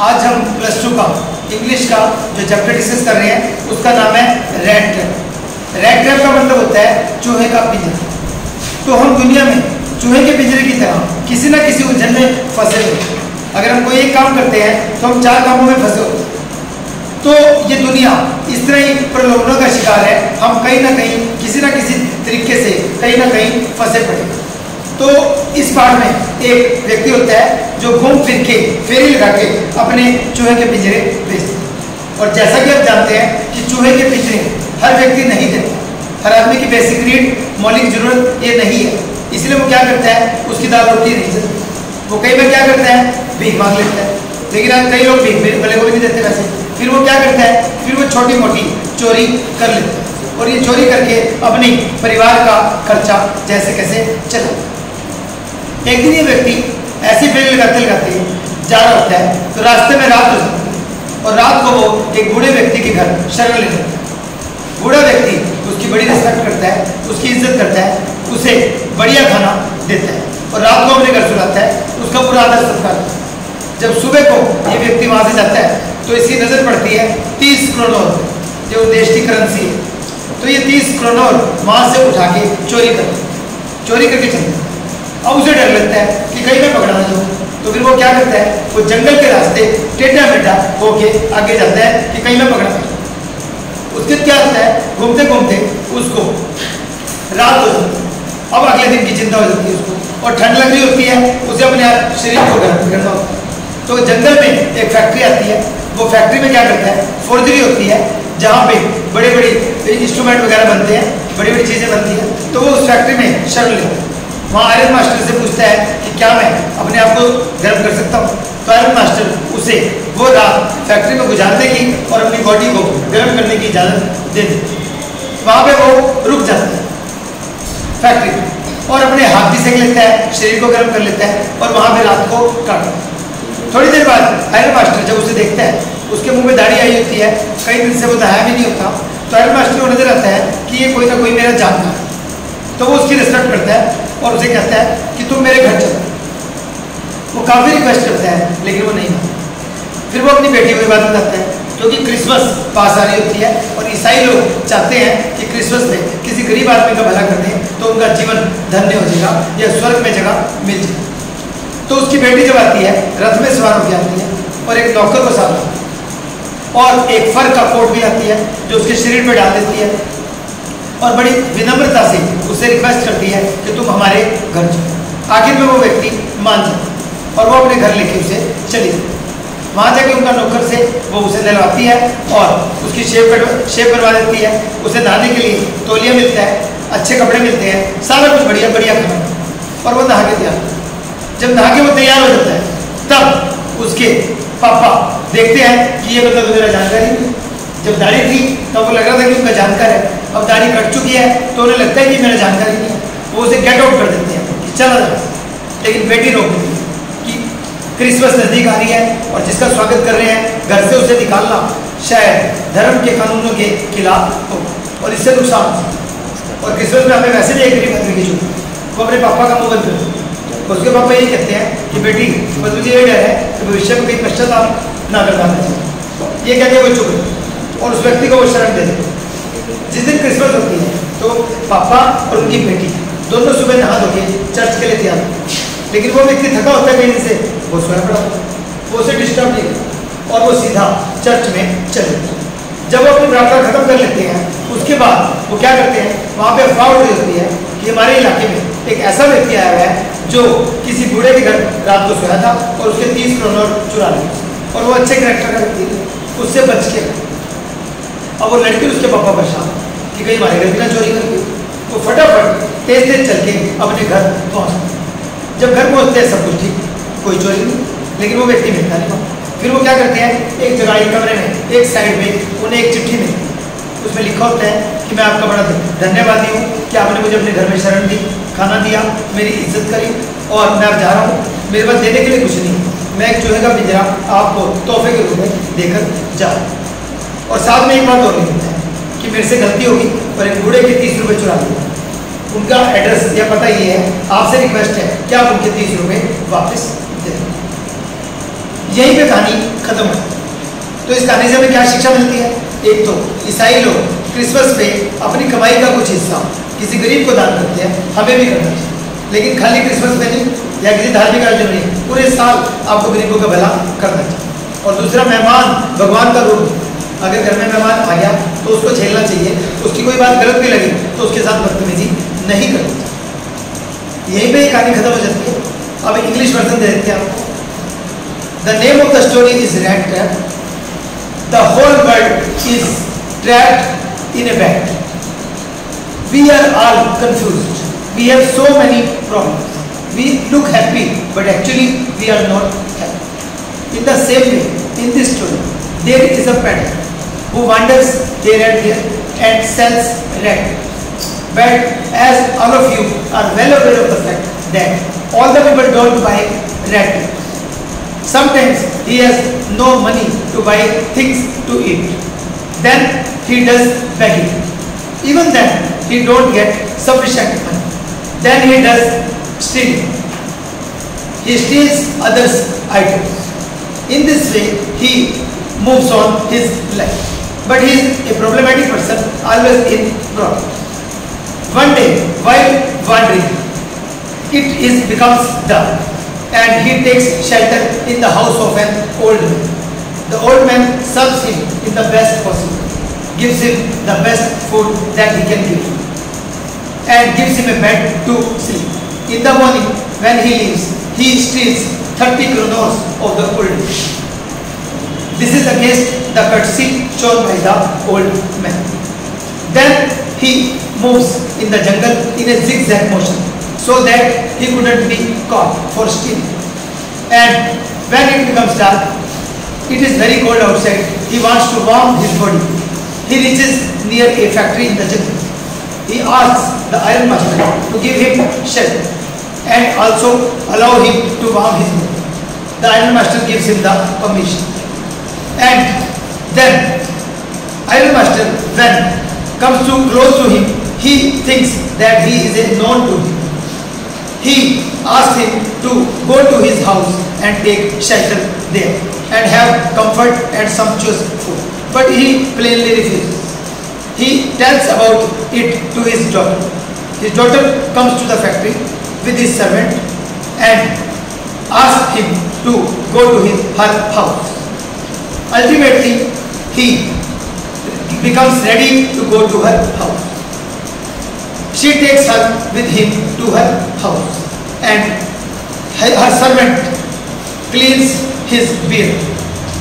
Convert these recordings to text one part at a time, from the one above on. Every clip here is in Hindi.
आज हम +2 का इंग्लिश का जो चैप्टर डिस्कस कर रहे हैं उसका नाम है रैट ट्रैप। रैट ट्रैप का मतलब होता है चूहे का पिंजरा। तो हम दुनिया में चूहे के पिंजरे की तरह किसी ना किसी उलझन में फंसे हुए। अगर हम कोई एक काम करते हैं तो हम 4 कामों में फंसे होते हैं। तो ये दुनिया इस तरह ही प्रलोभनों का शिकार है। हम कहीं ना कहीं किसी ना किसी तरीके से कहीं ना कहीं फंसे पड़े। तो इस पाठ में एक व्यक्ति होता है जो घूम फिर के फेरी लगा के अपने चूहे के पिंजरे बेचता है। और जैसा कि आप जानते हैं कि चूहे के पिंजरे हर व्यक्ति नहीं देता। हर आदमी की बेसिक नीड मौलिक जरूरत ये नहीं है। इसलिए वो क्या करता है, उसकी दाल रोटी नहीं चलती। वो कई बार क्या करता है, भीख मांग लेता है। लेकिन आज कई लोग भीख भले को भी नहीं देते वैसे। फिर वो क्या करता है, फिर वो छोटी मोटी चोरी कर लेता है और ये चोरी करके अपनी परिवार का खर्चा जैसे कैसे चला। एक दिन ये व्यक्ति ऐसी फेरी लगाते जा रहा होता है तो रास्ते में रात हो जाती है और रात को वो एक बूढ़े व्यक्ति के घर शरण ले जाता है। बूढ़ा व्यक्ति उसकी बड़ी रिस्पेक्ट करता है, उसकी इज्जत करता है, उसे बढ़िया खाना देता है और रात को अपने घर सुलाता है, उसका पूरा आदर सत्कार करता है। जब सुबह को ये व्यक्ति वहाँ से जाता है तो इसकी नज़र पड़ती है 30 क्रोनोर जो देश की करेंसी है। तो ये 30 क्रोनोर वहाँ से उठा के चोरी करके चलता है। अब उसे डर लगता है कि कहीं मैं पकड़ा ना जाऊँ। तो फिर वो क्या करता है, वो जंगल के रास्ते टेढ़ा मेढ़ा होके आगे जाता है कि कहीं मैं पकड़ा ना जाऊँ। उसके क्या होता है, घूमते घूमते उसको रात हो जाती है। अब अगले दिन की चिंता हो जाती है उसको और ठंड लग रही होती है, उसे अपने शरीर को गर्म करना होता है। तो जंगल में एक फैक्ट्री आती है। वो फैक्ट्री में क्या करता है, फोर्जरी होती है जहाँ पे बड़े बड़े इंस्ट्रूमेंट वगैरह बनते हैं, बड़ी बड़ी चीज़ें बनती हैं। तो वो उस फैक्ट्री में शरण लेता है। वहाँ आयरन मास्टर से पूछता है कि क्या मैं अपने आप को गर्म कर सकता हूँ। तो आयरन मास्टर उसे वो रात फैक्ट्री में गुजारने की और अपनी बॉडी को गर्म करने की इजाज़त दे देती है। वहाँ पे वो रुक जाता है फैक्ट्री में और अपने हाथ भी सेक लेता है, शरीर को गर्म कर लेता है और वहाँ पे रात को काटता है। थोड़ी देर बाद आयरन मास्टर जब उसे देखता है, उसके मुँह में दाढ़ी आई होती है, कई दिन से वो नहाया भी नहीं होता। तो आयरन मास्टर को नजर आता है कि ये कोई ना कोई मेरा जानकार है। तो वो उसकी रिस्पेक्ट करता है और उसे कहता है कि तुम मेरे घर चलो। वो काफ़ी रिक्वेस्ट करता है लेकिन वो नहीं मानता। फिर वो अपनी बेटी को बात बताता है क्योंकि क्रिसमस पास आ रही होती है और ईसाई लोग चाहते हैं कि क्रिसमस में किसी गरीब आदमी का भला कर दें तो उनका जीवन धन्य हो जाएगा या स्वर्ग में जगह मिल जाएगी। तो उसकी बेटी जब आती है, रथ में सवार होकर आती है और एक नौकर को साथ लाती है और एक फर का कोट भी लाती है जो उसके शरीर पर डाल देती है और बड़ी विनम्रता से उससे रिक्वेस्ट करती है कि तुम हमारे घर चलो। आखिर में वो व्यक्ति मान जाता है और वो अपने घर लेके उसे चली जाती है। वहाँ जाके उनका नौकर से वो उसे नहलाती है और उसकी शेव करवा देती है। उसे नहाने के लिए तौलिया मिलता है, अच्छे कपड़े मिलते हैं, सारा कुछ बढ़िया बढ़िया खाना और वो नहा के तैयार। जब नहा के वो तैयार हो जाता है तब उसके पापा देखते हैं कि ये मतलब मेरा जानकारी नहीं। जब दाढ़ी थी तब वो लग रहा था कि उनका जानकार है, अब दाढ़ी कट चुकी है तो उन्हें लगता है कि मेरा जानकारी नहीं है। वो उसे गेट आउट कर देते हैं कि चला जा। लेकिन बेटी रोक देती है कि क्रिसमस नज़दीक आ रही है और जिसका स्वागत कर रहे हैं घर से उसे निकालना शायद धर्म के कानूनों के खिलाफ हो और इससे नुकसान हो। और क्रिसमस में हमें वैसे भी एक गरीब आदमी की छूट, वो अपने पापा का मुँह बंद कर देते हैं। उसके पापा यही कहते हैं कि बेटी बस मुझे ये डर है कि भविष्य में कहीं पश्चाताप ना कर पाना चाहिए। ये कहते हैं वो चुप और उस व्यक्ति को वो शरण दे देते। जिस दिन क्रिसमस होती है तो पापा और उनकी बेटी दोनों सुबह नहा धो के चर्च के लिए तैयार होते हैं। लेकिन वो व्यक्ति थका होता है कहीं से, वो सोया पड़ा होता है, वो उसे डिस्टर्ब नहीं करता और वो सीधा चर्च में चले जाते हैं। जब वो अपनी प्रार्थना खत्म कर लेते हैं उसके बाद वो क्या करते हैं, वहाँ पे अफवाह उड़ रही होती है कि हमारे इलाके में एक ऐसा व्यक्ति आया हुआ है जो किसी बूढ़े के घर रात को सोया था और उसके 30 क्रोनोर चुरा लिए और वो अच्छे करेक्टर का व्यक्ति उससे बच के। अब वो लड़की उसके पापा परेशान कि कहीं हमारे घर भी ना चोरी कर गई। वो फटाफट तेज चल के अपने घर पहुँचते। जब घर पहुँचते हैं सब कुछ ठीक, कोई चोरी नहीं, लेकिन वो व्यक्ति मिलता नहीं वहाँ। फिर वो क्या करते हैं, एक जगह एक कमरे में एक साइड में उन्हें एक चिट्ठी मिलती है। उसमें लिखा होता है कि मैं आपका बड़ा धन्यवादी हूँ कि आपने मुझे अपने घर में शरण दी, खाना दिया, मेरी इज्जत करी और मैं अब जा रहा हूँ। मेरे पास देने के लिए कुछ नहीं, मैं एक चूहे का पिंजरा आपको तोहफे के रूप में देकर जा रहा हूँ। और साथ में एक बात और लिखता है कि मेरे से गलती होगी और एक बूढ़े के 30 रुपये चुरा लिए। उनका एड्रेस या पता ये है, आपसे रिक्वेस्ट है कि आप उनके 30 रुपये वापस दे दें। यहीं पे कहानी खत्म होती है। तो इस कहानी से हमें क्या शिक्षा मिलती है? एक तो ईसाई लोग क्रिसमस पे अपनी कमाई का कुछ हिस्सा किसी गरीब को दान करते हैं, हमें भी करना चाहिए, लेकिन खाली क्रिसमस पे नहीं या किसी धार्मिक आयोजन नहीं, पूरे साल आपको गरीबों का भला करना चाहिए। और दूसरा, मेहमान भगवान का रूप, अगर घर में मेहमान आ गया तो उसको झेलना चाहिए, उसकी कोई बात गलत भी लगी तो उसके साथ बदतमीजी नहीं करनी चाहिए। यहीं पे कहानी खत्म हो जाती है। अब इंग्लिश वर्जन दे देते हैं आपको। The name of the story is rat trap. The whole world is trapped in a bag. We are all confused. We have so many problems. We look happy, but actually we are not happy. In the same way, in this story, there is a peddler who wanders here and there and sells rat. But as all of you are well aware of the fact that all the people don't buy rat. Sometimes he has no money to buy things to eat. Then he does begging. Even then, he don't get sufficient money. Then he does stealing. He steals others' items. In this way, he moves on his life. But he is a problematic person, always in problems. One day, while wandering, it becomes dark, and he takes shelter in the house of an old man. The old man serves him in the best possible, gives him the best food that he can give, and gives him a bed to sleep. In the morning, when he leaves, he steals 30 kronos of the old man. This is against the courtesy shown by the old man. Then he moves in the jungle in a zigzag motion, so that he couldn't be caught for stealing. And when it becomes dark, it is very cold outside. He wants to warm his body. He reaches near a factory in the jungle. He asks the iron master to give him shelter and also allow him to warm his body. The iron master gives him the permission. And then iron master, when comes too close to him, he thinks that he is a known to him. He asks him to go to his house and take shelter there and have comfort and sumptuous food. But he plainly refuses. He tells about it to his daughter. His daughter comes to the factory with his servant and asks him to go to her house. Ultimately, he becomes ready to go to her house. She takes her with him to her house, and her servant cleans his beard,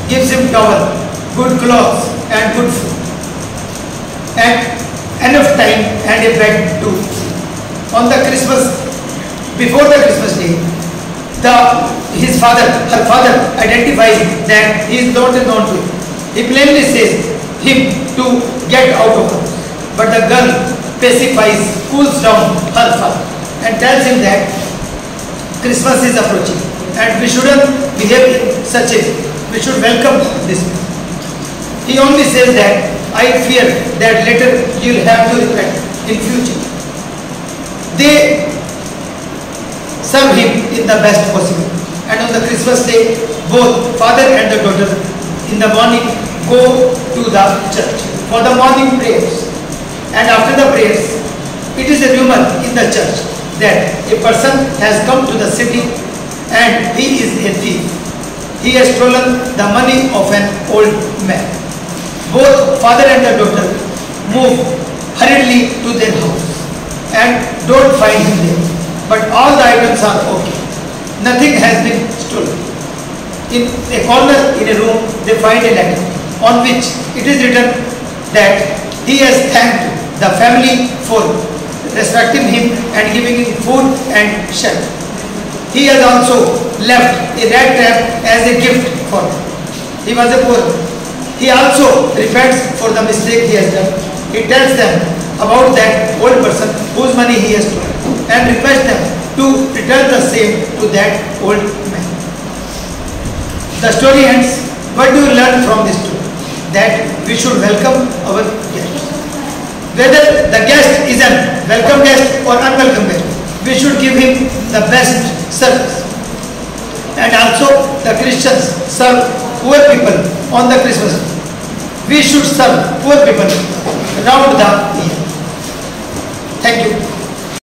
gives him towel, good clothes and good food, and enough time and a bed to sleep. On the Christmas, before the Christmas day, her father identifies that he is not known to him. He plainly says him to get out of house. But the girl pacifies, cools down her father and tells him that Christmas is approaching and we shouldn't behave in such a way. We should welcome this. He only says that I fear that later you will have to repent in future. They serve him in the best possible. And on the Christmas day, both father and the daughter in the morning go to the church for the morning prayers. And after the prayers, it is a rumor in the church that a person has come to the city and he is a thief. He has stolen the money of an old man. Both father and the daughter move hurriedly to their house and don't find him there. But all the items are okay. Nothing has been stolen. In a corner in a room, they find a letter on which it is written that he has thanked the family for respecting him and giving him food and shelter. He has also left a rat trap as a gift for them. He was a poor man. He also repents for the mistake he has done. He tells them about that old person whose money he has stolen and requests them to return the same to that old man. The story ends. What do you learn from this story? That we should welcome our guests. Whether the guest is a welcome guest or unwelcome guest, we should give him the best service. and also the Christians serve poor people on the Christmas. We should serve poor people round the year.